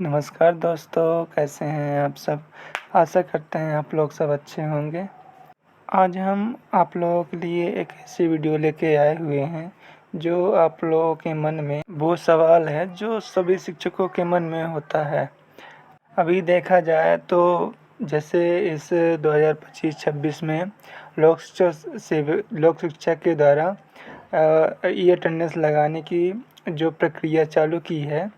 नमस्कार दोस्तों, कैसे हैं आप सब? आशा करते हैं आप लोग सब अच्छे होंगे। आज हम आप लोगों के लिए एक ऐसी वीडियो लेके आए हुए हैं, जो आप लोगों के मन में वो सवाल है जो सभी शिक्षकों के मन में होता है। अभी देखा जाए तो जैसे इस 2025-26 में लोक शिक्षा के द्वारा ई-अटेंडेंस लगाने की जो प्रक्रिया चालू की है,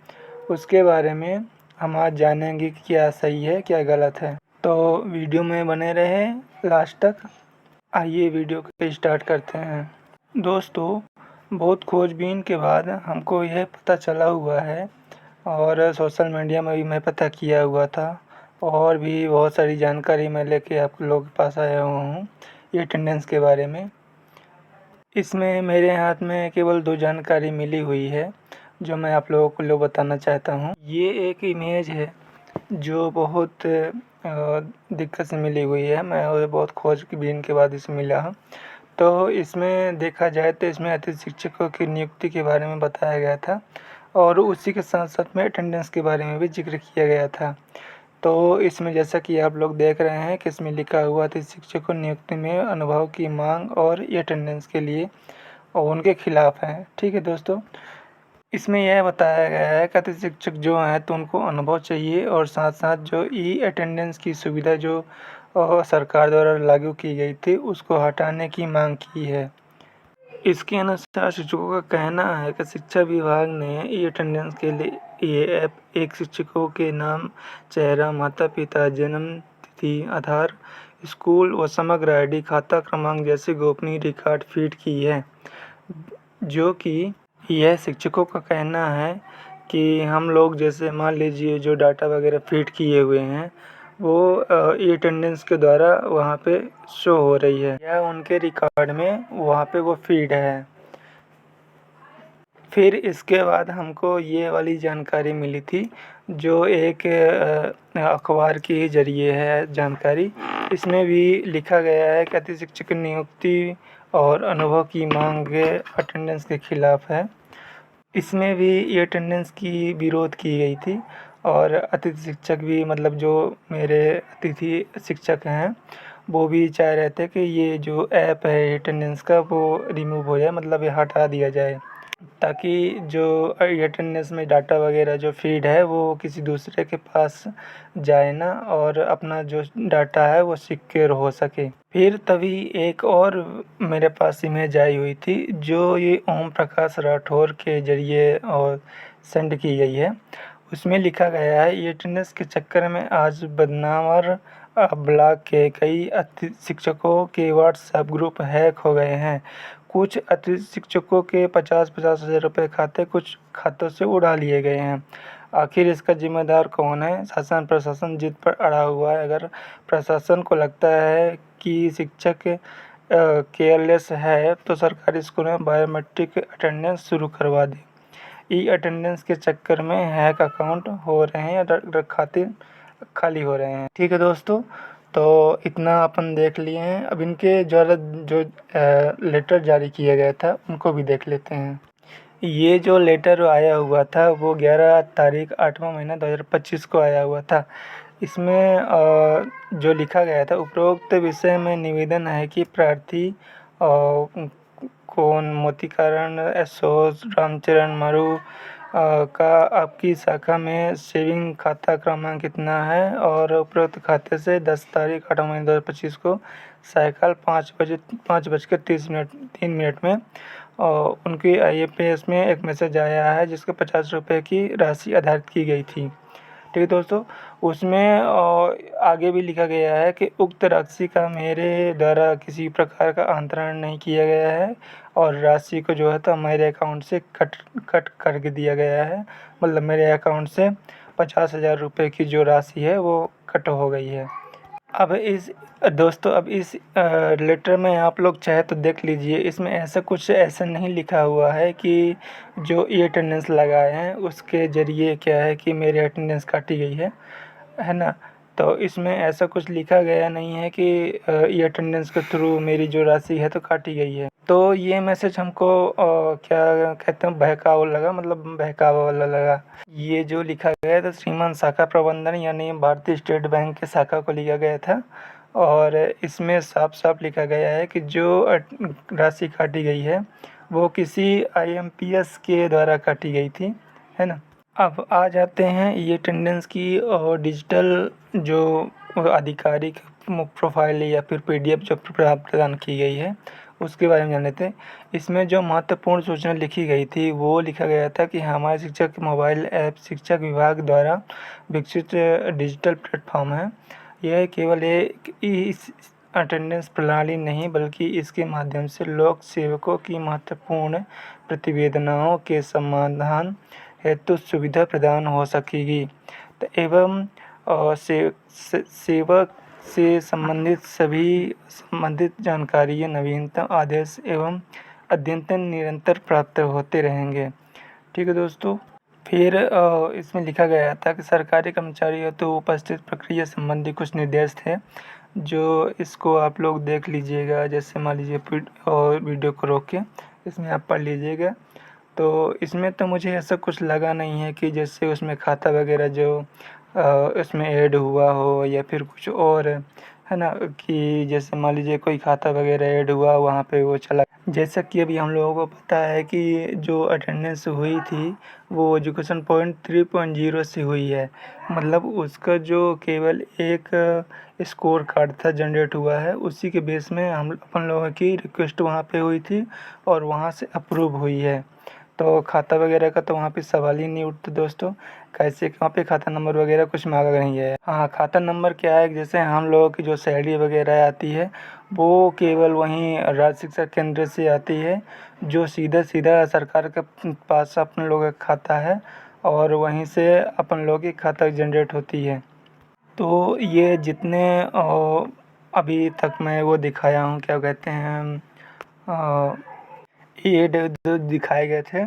उसके बारे में हम आज जानेंगे कि क्या सही है, क्या गलत है। तो वीडियो में बने रहें लास्ट तक। आइए वीडियो को स्टार्ट करते हैं। दोस्तों, बहुत खोजबीन के बाद हमको यह पता चला हुआ है और सोशल मीडिया में भी मैं पता किया हुआ था और भी बहुत सारी जानकारी मैं लेके आप लोगों के पास आया हुआ हूँ ये अटेंडेंस के बारे में। इसमें मेरे हाथ में केवल 2 जानकारी मिली हुई है, जो मैं आप लोगों को बताना चाहता हूँ। ये एक इमेज है जो बहुत दिक्कत से मिली हुई है, मैं बहुत खोजबीन के बाद इसे मिला। तो इसमें देखा जाए तो इसमें अतिथि शिक्षकों की नियुक्ति के बारे में बताया गया था और उसी के साथ-साथ में अटेंडेंस के बारे में भी ज़िक्र किया गया था। तो इसमें जैसा कि आप लोग देख रहे हैं कि इसमें लिखा हुआ अतिथि शिक्षकों नियुक्ति में अनुभव की मांग और ये अटेंडेंस के लिए और उनके खिलाफ है। ठीक है दोस्तों, इसमें यह बताया गया है कि अतिथि शिक्षक जो हैं तो उनको अनुभव चाहिए और साथ-साथ जो ई-अटेंडेंस की सुविधा जो सरकार द्वारा लागू की गई थी, उसको हटाने की मांग की है। इसके अनुसार शिक्षकों का कहना है कि शिक्षा विभाग ने ई-अटेंडेंस के लिए ये ऐप एक शिक्षकों के नाम, चेहरा, माता-पिता, जन्म तिथि, आधार, स्कूल व समग्र आईडी, खाता क्रमांक जैसे गोपनीय रिकॉर्ड फीड की है। जो कि यह शिक्षकों का कहना है कि हम लोग जैसे मान लीजिए जो डाटा वगैरह फीड किए हुए हैं, वो ई-अटेंडेंस के द्वारा वहाँ पे शो हो रही है या उनके रिकॉर्ड में वहाँ पे वो फीड है। फिर इसके बाद हमको ये वाली जानकारी मिली थी, जो एक अखबार के ज़रिए है जानकारी। इसमें भी लिखा गया है कि अतिथि शिक्षक की नियुक्ति और अनुभव की मांग अटेंडेंस के खिलाफ है। इसमें भी ये अटेंडेंस की विरोध की गई थी और अतिथि शिक्षक भी मतलब जो मेरे अतिथि शिक्षक हैं, वो भी चाह रहे थे कि ये जो ऐप है अटेंडेंस का वो रिमूव हो जाए, मतलब ये हटा दिया जाए, ताकि जो अटेंडेंस में डाटा वगैरह जो फीड है वो किसी दूसरे के पास जाए ना और अपना जो डाटा है वो सिक्योर हो सके। फिर तभी एक और मेरे पास इमेज आई हुई थी, जो ये ओम प्रकाश राठौर के ज़रिए और सेंड की गई है। उसमें लिखा गया है, ये अटेंडेंस के चक्कर में आज बदनावर ब्लॉक के कई अतिथि शिक्षकों के व्हाट्सएप ग्रुप हैक हो गए हैं। कुछ अतिथि शिक्षकों के 50-50 हज़ार रुपये खाते कुछ खातों से उड़ा लिए गए हैं। आखिर इसका जिम्मेदार कौन है? शासन प्रशासन जिद पर अड़ा हुआ है। अगर प्रशासन को लगता है कि शिक्षक केयरलेस है तो सरकारी स्कूलों में बायोमेट्रिक अटेंडेंस शुरू करवा दे। ई-अटेंडेंस के चक्कर में हैक अकाउंट हो रहे हैं या खाते खाली हो रहे हैं। ठीक है दोस्तों, तो इतना अपन देख लिए हैं। अब इनके द्वारा जो लेटर जारी किया गया था उनको भी देख लेते हैं। ये जो लेटर आया हुआ था वो 11 तारीख 8वां महीना 2025 को आया हुआ था। इसमें जो लिखा गया था, उपरोक्त विषय में निवेदन है कि प्रार्थी कौन मोतीकरण एसोस रामचरण मारू का आपकी शाखा में सेविंग खाता क्रमांक कितना है और उपरोक्त खाते से 10 तारीख 8 महीने 2025 को सायकाल 5:30 में और उनकी IFS में एक मैसेज आया है जिसके 50 रुपये की राशि आधारित की गई थी। ठीक है दोस्तों, उसमें आगे भी लिखा गया है कि उक्त राशि का मेरे द्वारा किसी प्रकार का अंतरण नहीं किया गया है और राशि को जो है तो मेरे अकाउंट से कट करके दिया गया है। मतलब मेरे अकाउंट से 50,000 रुपये की जो राशि है वो कट हो गई है। अब इस लेटर में आप लोग चाहे तो देख लीजिए, इसमें ऐसा नहीं लिखा हुआ है कि जो ई अटेंडेंस लगाए हैं उसके ज़रिए क्या है कि मेरी अटेंडेंस काटी गई है ना। तो इसमें ऐसा कुछ लिखा गया नहीं है कि ई अटेंडेंस के थ्रू मेरी जो राशि है तो काटी गई है। तो ये मैसेज हमको क्या कहते हैं, बहकावा लगा, मतलब बहकावा वाला लगा। ये जो लिखा गया था श्रीमान शाखा प्रबंधन यानी भारतीय स्टेट बैंक के शाखा को लिखा गया था, और इसमें साफ साफ लिखा गया है कि जो राशि काटी गई है वो किसी IMPS के द्वारा काटी गई थी, है ना। अब आ जाते हैं ये अटेंडेंस की और डिजिटल जो आधिकारिक प्रोफाइल या फिर PDF जो प्रदान की गई है उसके बारे में जान लेते हैं। इसमें जो महत्वपूर्ण सूचना लिखी गई थी वो लिखा गया था कि हमारे शिक्षक मोबाइल ऐप शिक्षक विभाग द्वारा विकसित डिजिटल प्लेटफॉर्म है। यह केवल एक इस अटेंडेंस प्रणाली नहीं बल्कि इसके माध्यम से लोक सेवकों की महत्वपूर्ण प्रतिवेदनाओं के समाधान हेतु सुविधा प्रदान हो सकेगी। तो एवं सेवक से संबंधित जानकारियाँ नवीनतम आदेश एवं अद्यतन निरंतर प्राप्त होते रहेंगे। ठीक है दोस्तों। फिर इसमें लिखा गया था कि सरकारी कर्मचारियों तो उपस्थित प्रक्रिया संबंधी कुछ निर्देश थे, जो इसको आप लोग देख लीजिएगा। जैसे मान लीजिए वीडियो को रोक के इसमें आप पढ़ लीजिएगा। तो इसमें तो मुझे ऐसा कुछ लगा नहीं है कि जैसे उसमें खाता वगैरह जो उसमें ऐड हुआ हो या फिर कुछ और, है ना, कि जैसे मान लीजिए कोई खाता वगैरह ऐड हुआ वहाँ पे वो चला। जैसा कि अभी हम लोगों को पता है कि जो अटेंडेंस हुई थी वो एजुकेशन पॉइंट 3.0 से हुई है, मतलब उसका जो केवल एक स्कोर कार्ड था जनरेट हुआ है, उसी के बेस में हम अपन लोगों की रिक्वेस्ट वहाँ पे हुई थी और वहाँ से अप्रूव हुई है। तो खाता वगैरह का तो वहाँ पे सवाल ही नहीं उठता दोस्तों। कैसे वहाँ पे खाता नंबर वगैरह कुछ मांगा नहीं है। हाँ, खाता नंबर क्या है, जैसे हम लोगों की जो सैलरी वगैरह आती है वो केवल वहीं राज्य शिक्षा केंद्र से आती है, जो सीधा सीधा सरकार के पास अपन लोगों का खाता है और वहीं से अपन लोगों की खाता जनरेट होती है। तो ये जितने अभी तक मैं वो दिखाया हूँ, क्या कहते हैं, ये जो दिखाए गए थे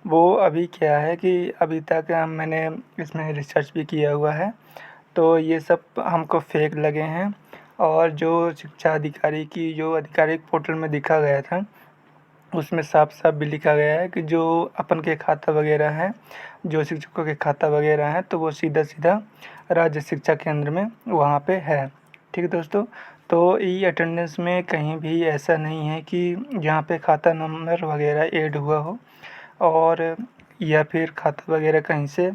वो अभी क्या है कि अभी तक मैंने इसमें रिसर्च भी किया हुआ है, तो ये सब हमको फेक लगे हैं। और जो शिक्षा अधिकारी की जो आधिकारिक पोर्टल में दिखा गया था उसमें साफ साफ भी लिखा गया है कि जो अपन के खाता वगैरह हैं, जो शिक्षकों के खाता वगैरह हैं, तो वो सीधा सीधा राज्य शिक्षा केंद्र में वहाँ पे है। ठीक है दोस्तों। तो ई अटेंडेंस में कहीं भी ऐसा नहीं है कि जहाँ पे खाता नंबर वगैरह ऐड हुआ हो और या फिर खाता वगैरह कहीं से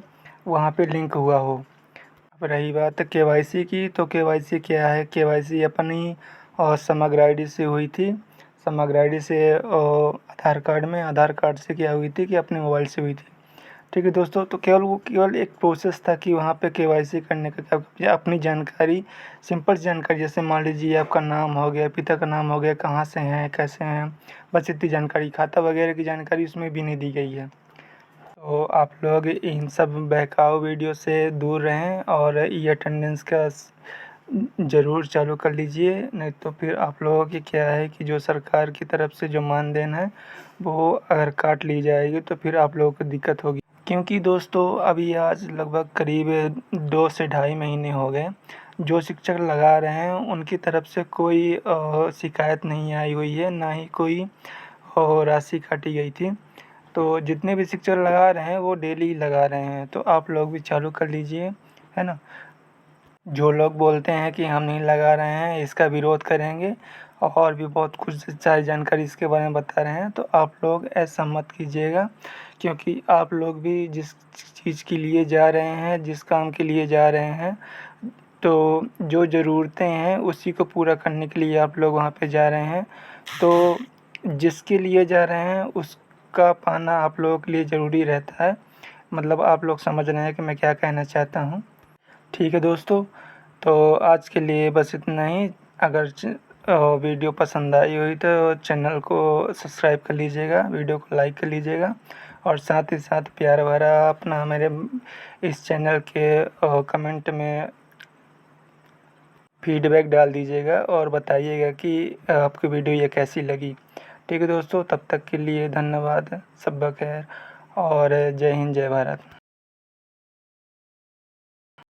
वहाँ पे लिंक हुआ हो। अब रही बात KYC की, तो KYC क्या है, KYC अपनी समग्र ID से हुई थी। समग्र ID से आधार कार्ड से क्या हुई थी कि अपने मोबाइल से हुई थी। ठीक है दोस्तों। तो केवल एक प्रोसेस था कि वहाँ पे KYC करने का क्या अपनी जानकारी, सिंपल जानकारी, जैसे मान लीजिए आपका नाम हो गया, पिता का नाम हो गया, कहाँ से हैं, कैसे हैं, बस इतनी जानकारी। खाता वगैरह की जानकारी उसमें भी नहीं दी गई है। तो आप लोग इन सब बहकाऊ वीडियो से दूर रहें और ई अटेंडेंस का ज़रूर चालू कर लीजिए, नहीं तो फिर आप लोगों की क्या है कि जो सरकार की तरफ से जो मानदेन है वो अगर काट ली जाएगी तो फिर आप लोगों को दिक्कत होगी। क्योंकि दोस्तों अभी आज लगभग करीब 2 से ढाई महीने हो गए जो शिक्षक लगा रहे हैं उनकी तरफ से कोई शिकायत नहीं आई हुई है, ना ही कोई राशि काटी गई थी। तो जितने भी शिक्षक लगा रहे हैं वो डेली लगा रहे हैं, तो आप लोग भी चालू कर लीजिए, है ना। जो लोग बोलते हैं कि हम नहीं लगा रहे हैं, इसका विरोध करेंगे और भी बहुत कुछ सारी जानकारी इसके बारे में बता रहे हैं, तो आप लोग ऐसा मत कीजिएगा। क्योंकि आप लोग भी जिस चीज़ के लिए जा रहे हैं, जिस काम के लिए जा रहे हैं, तो जो ज़रूरतें हैं उसी को पूरा करने के लिए आप लोग वहाँ पे जा रहे हैं। तो जिसके लिए जा रहे हैं उसका पाना आप लोगों के लिए ज़रूरी रहता है। मतलब आप लोग समझ रहे हैं कि मैं क्या कहना चाहता हूँ। ठीक है दोस्तों। तो आज के लिए बस इतना ही। अगर वीडियो पसंद आई हुई तो चैनल को सब्सक्राइब कर लीजिएगा, वीडियो को लाइक कर लीजिएगा और साथ ही साथ प्यार भरा अपना मेरे इस चैनल के कमेंट में फीडबैक डाल दीजिएगा और बताइएगा कि आपकी वीडियो ये कैसी लगी। ठीक है दोस्तों, तब तक के लिए धन्यवाद, शब्बा खैर और जय हिंद जय भारत।